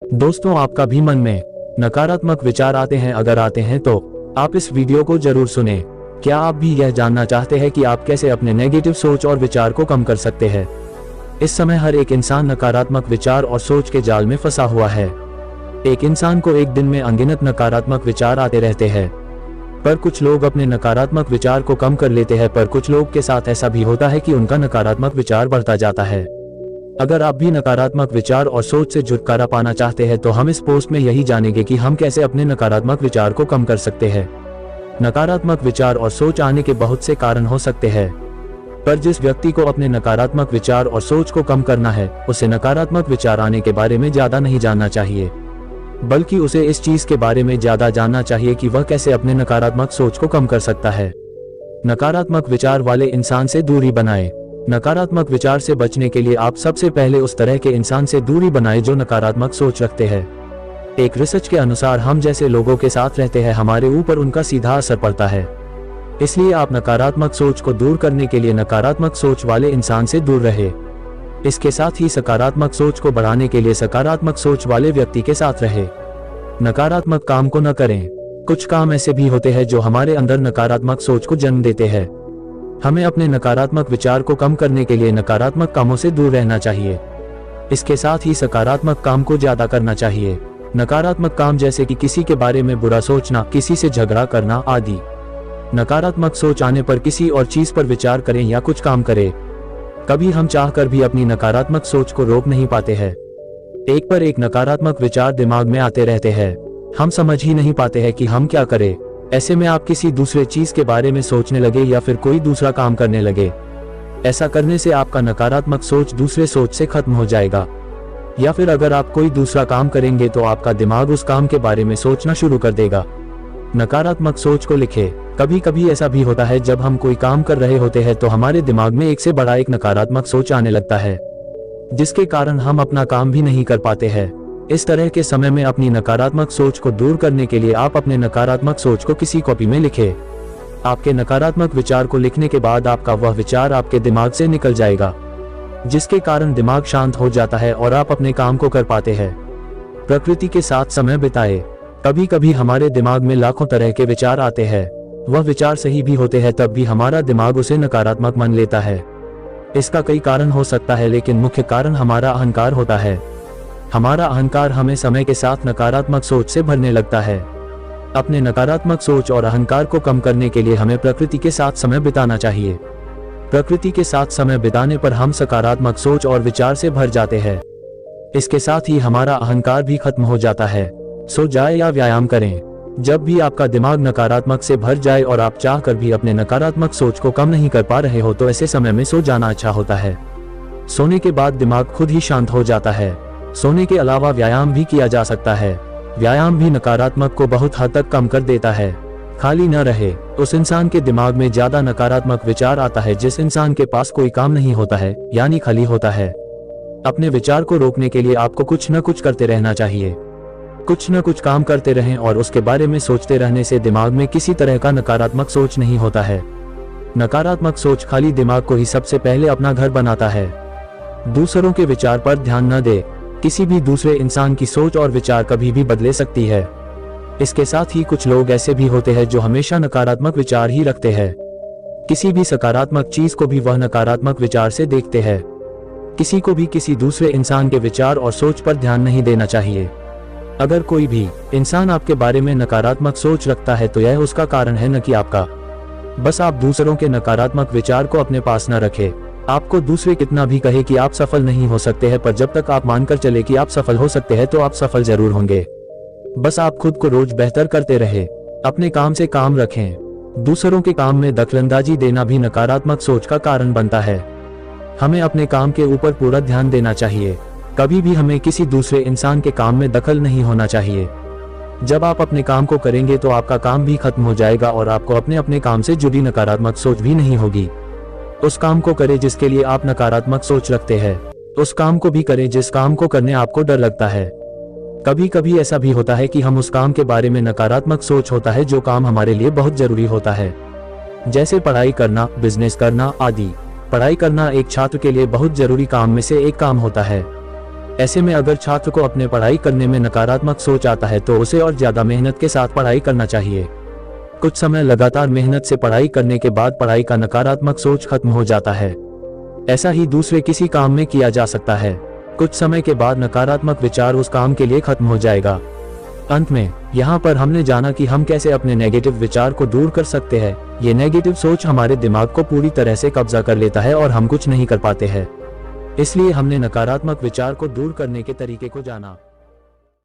दोस्तों, आपका भी मन में नकारात्मक विचार आते हैं? अगर आते हैं तो आप इस वीडियो को जरूर सुने। क्या आप भी यह जानना चाहते हैं कि आप कैसे अपने नेगेटिव सोच और विचार को कम कर सकते हैं? इस समय हर एक इंसान नकारात्मक विचार और सोच के जाल में फंसा हुआ है। एक इंसान को एक दिन में अनगिनत नकारात्मक विचार आते रहते हैं, पर कुछ लोग अपने नकारात्मक विचार को कम कर लेते हैं, पर कुछ लोग के साथ ऐसा भी होता है कि उनका नकारात्मक विचार बढ़ता जाता है। अगर आप भी नकारात्मक विचार और सोच से छुटकारा पाना चाहते हैं तो हम इस पोस्ट में यही जानेंगे कि हम कैसे अपने नकारात्मक विचार को कम कर सकते हैं। नकारात्मक विचार और सोच आने के बहुत से कारण हो सकते हैं, पर जिस व्यक्ति को अपने नकारात्मक विचार और सोच को कम करना है, उसे नकारात्मक विचार आने के बारे में ज्यादा नहीं जानना चाहिए, बल्कि उसे इस चीज के बारे में ज्यादा जानना चाहिए कि वह कैसे अपने नकारात्मक सोच को कम कर सकता है। नकारात्मक विचार वाले इंसान से दूरी बनाएं। नकारात्मक विचार से बचने के लिए आप सबसे पहले उस तरह के इंसान से दूरी बनाएं जो नकारात्मक सोच रखते हैं। एक रिसर्च के अनुसार हम जैसे लोगों के साथ रहते हैं, हमारे ऊपर उनका सीधा असर पड़ता है। इसलिए आप नकारात्मक सोच को दूर करने के लिए नकारात्मक सोच वाले इंसान से दूर रहे। इसके साथ ही सकारात्मक सोच को बढ़ाने के लिए सकारात्मक सोच वाले व्यक्ति के साथ रहे। नकारात्मक काम को न करें। कुछ काम ऐसे भी होते हैं जो हमारे अंदर नकारात्मक सोच को जन्म देते हैं। हमें अपने नकारात्मक विचार को कम करने के लिए नकारात्मक कामों से दूर रहना चाहिए। इसके साथ ही सकारात्मक काम को ज्यादा करना चाहिए। नकारात्मक काम जैसे कि किसी के बारे में बुरा सोचना, किसी से झगड़ा करना आदि। नकारात्मक सोच आने पर किसी और चीज पर विचार करें या कुछ काम करें। कभी हम चाहकर भी अपनी नकारात्मक सोच को रोक नहीं पाते हैं। एक पर एक नकारात्मक विचार दिमाग में आते रहते हैं, हम समझ ही नहीं पाते हैं कि हम क्या करें। ऐसे में आप किसी दूसरे चीज के बारे में सोचने लगे या फिर कोई दूसरा काम करने लगे। ऐसा करने से आपका नकारात्मक सोच दूसरे सोच से खत्म हो जाएगा। या फिर अगर आप कोई दूसरा काम करेंगे तो आपका दिमाग उस काम के बारे में सोचना शुरू कर देगा। नकारात्मक सोच को लिखें। कभी कभी ऐसा भी होता है, जब हम कोई काम कर रहे होते हैं तो हमारे दिमाग में एक से बड़ा एक नकारात्मक सोच आने लगता है, जिसके कारण हम अपना काम भी नहीं कर पाते हैं। इस तरह के समय में अपनी नकारात्मक सोच को दूर करने के लिए आप अपने नकारात्मक सोच को किसी कॉपी में लिखें। आपके नकारात्मक विचार को लिखने के बाद आपका वह विचार आपके दिमाग से निकल जाएगा, जिसके कारण दिमाग शांत हो जाता है और आप अपने काम को कर पाते हैं। प्रकृति के साथ समय बिताएं। कभी कभी हमारे दिमाग में लाखों तरह के विचार आते हैं। वह विचार सही भी होते हैं, तब भी हमारा दिमाग उसे नकारात्मक मान लेता है। इसका कई कारण हो सकता है, लेकिन मुख्य कारण हमारा अहंकार होता है। हमारा अहंकार हमें समय के साथ नकारात्मक सोच से भरने लगता है। अपने नकारात्मक सोच और अहंकार को कम करने के लिए हमें प्रकृति के साथ समय बिताना चाहिए। प्रकृति के साथ समय बिताने पर हम सकारात्मक सोच और विचार से भर जाते हैं। इसके साथ ही हमारा अहंकार भी खत्म हो जाता है। सो जाए या व्यायाम करें। जब भी आपका दिमाग नकारात्मक से भर जाए और आप चाहकर भी अपने नकारात्मक सोच को कम नहीं कर पा रहे हो तो ऐसे समय में सो जाना अच्छा होता है। सोने के बाद दिमाग खुद ही शांत हो जाता है। सोने के अलावा व्यायाम भी किया जा सकता है। व्यायाम भी नकारात्मक को बहुत हद तक कम कर देता है। खाली न रहे। उस इंसान के दिमाग में ज्यादा नकारात्मक विचार आता है जिस इंसान के पास कोई काम नहीं होता है, यानी खाली होता है। अपने विचार को रोकने के लिए आपको कुछ न कुछ करते रहना चाहिए। कुछ न कुछ काम करते रहें और उसके बारे में सोचते रहने से दिमाग में किसी तरह का नकारात्मक सोच नहीं होता है। नकारात्मक सोच खाली दिमाग को ही सबसे पहले अपना घर बनाता है। दूसरों के विचार पर ध्यान न दे। किसी भी दूसरे इंसान की सोच और विचार कभी भी बदले सकती है। इसके साथ ही कुछ लोग ऐसे भी होते हैं जो हमेशा नकारात्मक विचार ही रखते हैं। किसी भी सकारात्मक चीज को भी वह नकारात्मक विचार से देखते हैं। किसी को भी किसी दूसरे इंसान के विचार और सोच पर ध्यान नहीं देना चाहिए। अगर कोई भी इंसान आपके बारे में नकारात्मक सोच रखता है तो यह उसका कारण है, न कि आपका। बस आप दूसरों के नकारात्मक विचार को अपने पास न रखें। आपको दूसरे कितना भी कहे कि आप सफल नहीं हो सकते हैं, पर जब तक आप मानकर चले कि आप सफल हो सकते हैं तो आप सफल जरूर होंगे। बस आप खुद को रोज बेहतर करते रहे। अपने काम से काम रखें। दूसरों के काम में दखलंदाजी देना भी नकारात्मक सोच का कारण बनता है। हमें अपने काम के ऊपर पूरा ध्यान देना चाहिए। कभी भी हमें किसी दूसरे इंसान के काम में दखल नहीं होना चाहिए। जब आप अपने काम को करेंगे तो आपका काम भी खत्म हो जाएगा और आपको अपने काम से जुड़ी नकारात्मक सोच भी नहीं होगी। उस काम को करें जिसके लिए आप नकारात्मक सोच रखते हैं। उस काम को भी करें जिस काम को करने आपको डर लगता है। कभी कभी ऐसा भी होता है कि हम उस काम के बारे में नकारात्मक सोच होता है जो काम हमारे लिए बहुत जरूरी होता है, जैसे पढ़ाई करना, बिजनेस करना आदि। पढ़ाई करना एक छात्र के लिए बहुत जरूरी काम में से एक काम होता है। ऐसे में अगर छात्र को अपने पढ़ाई करने में नकारात्मक सोच आता है तो उसे और ज्यादा मेहनत के साथ पढ़ाई करना चाहिए। कुछ समय लगातार मेहनत से पढ़ाई करने के बाद पढ़ाई का नकारात्मक सोच खत्म हो जाता है। ऐसा ही दूसरे किसी काम में किया जा सकता है। कुछ समय के बाद नकारात्मक विचार उस काम के लिए खत्म हो जाएगा। अंत में यहाँ पर हमने जाना कि हम कैसे अपने नेगेटिव विचार को दूर कर सकते हैं। ये नेगेटिव सोच हमारे दिमाग को पूरी तरह से कब्जा कर लेता है और हम कुछ नहीं कर पाते हैं। इसलिए हमने नकारात्मक विचार को दूर करने के तरीके को जाना।